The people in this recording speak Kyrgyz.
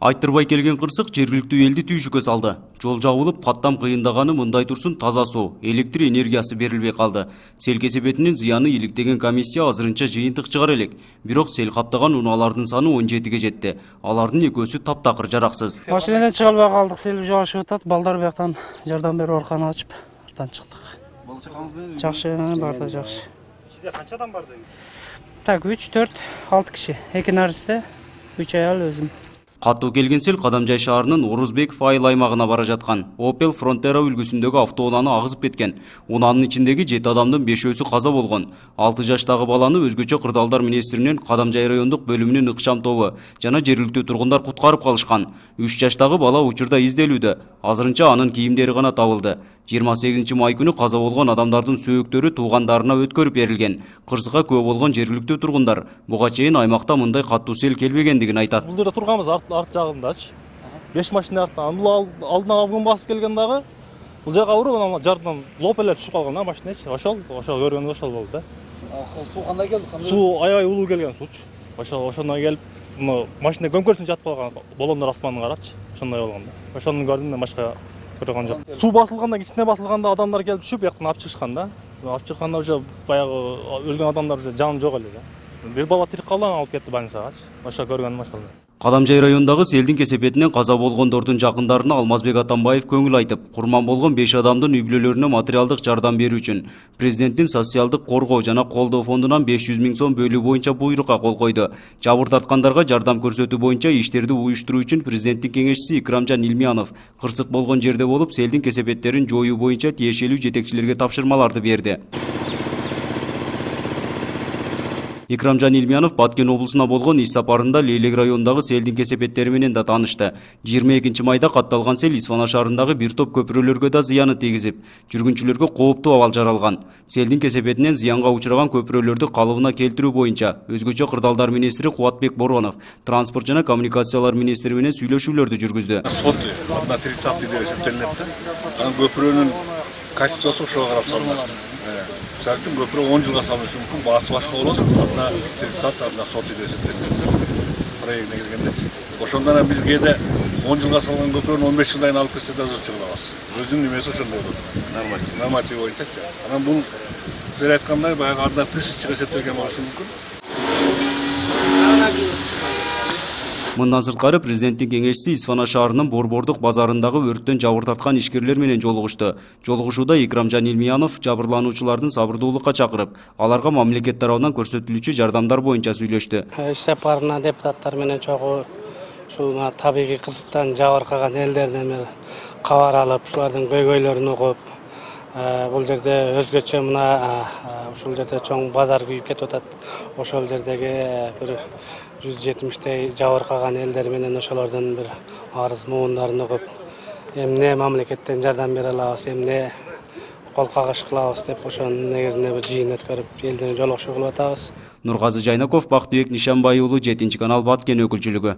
Айттырбай келген кырсык жергиликтүү элди түйшүккө салды. Жол жабылып, каттам кыйындаганы мындай турсун таза суу, электр энергиясы берилбей калды. Сел кесепетинин зыяны иликтеген комиссия азырынча жыйынтык чыгар элек. Бирок сел каптаган унаалардын саны 17ге жетти. Алардын экөөсү таптакыр жараксыз. Машинадан чыга албай калдык, сел жашып атат. Балдар бияктан жардам берип арканы ачып, артан чыктык. Бала чакаңызды Жакшы, барда жакшы. Ичинде канча адам барды? Так, 3, 4, 6 киши. Эки наристе, 3 аял өзүм. Каттуу келген сел Кадамжай шаарынын Орузбеков айыл аймагына бара жаткан. Opel Frontera үлгүсүндөгү автоунааны агызып кеткен. Унаанын ичиндеги 7 адамдын 5өөсү каза болгон. 6 жаштагы баланы өзгөчө кырдаалдар министринин Кадамжай райондук бөлүмүнүн ыкчам тобу жана жергиликтүү тургундар куткарып калышкан. 3 жаштагы бала учурда изделүүдө. Азырынча анын кийимдери гана табылды. 28 май күнү каза болгон адамдардын сөөктөрү туугандарына өткөрүп берилген. Кырсыкка күбө болгон жергиликтүү тургундар буга чейин аймакта мындай каттуу сел келбегендигин айтат. Бул жерде турганбыз арт жагындачы. 5 машина арттан. Бул алдына авгун басып келген дагы. Бул жака уруп анан жардам лоп эле түшүп калган да машиначы. Ошол көргөнү ошол болду да. Суу кандай келди? Суу аябай улуу келген суучу. Ошондон келип, машина көмкөрсүн жатып калган. Баллондор аспанын карапчы. Ошондой болгон да. Ошону көрдүм, башка көргөн жок. Суу басылганда, кичине басылганда адамдар келип түшүп, бияктан алып чыгышкан да. Алып чыкканда уже баягы өлгөн адамдар уже жаны жок эле да. Бир бала тирик калды, алып кетти больницагачы. Ошо көргөнүм ошол. Кадамжай районундагы селдин кесепетинен каза болгондордун жакындарына Алмазбек Атамбаев көңүл айтып, курман болгон 5 адамдын үй бүлөлөрүнө материалдык жардам берүү үчүн президенттин социалдык коргоо жана колдоо фондунан 500 000 сом бөлүү боюнча буйрукка кол койду. Жабыр тарткандарга жардам көрсөтүү боюнча иштерди уюштуруу үчүн президенттин кеңешчиси Икрамжан Илмиянов кырсык болгон жерде болуп, селдин кесепеттерин жоюу боюнча тиешелүү жетекчилерге тапшырмаларды берди. Икрамжан Илмиянов Баткен облусуна болгон иш сапарында Лейлек районундагы селдин кесепеттери менен да таанышты. 22 майда катталган сел Исфана шаарындагы бир топ көпүрөлөргө да зыяны тийгизип, жүргүнчүлөргө кооптуу абал жаралган. Селдин кесепетинен зыянга учураган көпүрөлөрдү калыбына келтирүү боюнча өзгөчө кырдаалдар министри Кубатбек Боронов транспорт жана коммуникациялар министри менен сүйлөшүүлөрдү жүргүздү. Сот 1.30 деп эсептелинет да. Анан көпүрөнүн качествосу ошого карап салынат. Мисалы үчүн көпүрө 10 жылга салынышы мүмкүн, баасы башка болот. 1.30, 1.40 сот деп эсептелинет. Проектине киргенде. Ошондон биз кээде 10 жылга салган көпүрөнү 15 жылдан алып кетсе да чыгылабыз. Өзүнүн немеси ошондой болот. Норматив боюнчачы. Анан бул сиз айткандай баягы адына тышчы эсептелген болушу мүмкүн. Мындан сырткары президенттин кеңешчиси Исфана шаарынын Борбордук базарындагы өрттөн жабыр тарткан ишкерлер менен жолугушту. Жолугушууда Икрамжан Илмиянов жабырлануучулардын сабырдуулукка чакырып, аларга мамлекет тарабынан көрсөтүлүүчү жардамдар боюнча сүйлөштү. Иш сапарына депутаттар менен чогуу ушул табигый кырсыктан жабыркаган элдерден бир кабар алып, ушулардын көйгөйлөрүн угуп, бул жерде өзгөчө ушул жерде чоң базар күйүп кетип атат. Ошол жердеги бир 170 жабыркаган элдер менен ошолордун бир арыз муундарын угуп, эмне мамлекеттен жардам бере алабыз, эмне кол кагыш кылабыз деп ошонун негизинде бир жыйын өткөрүп, элдерге жолугушуу кылып атабыз. Нургазы Жайнаков, Бактыбек Нишанбай уулу, 7 канал Баткен өкүлчүлүгү.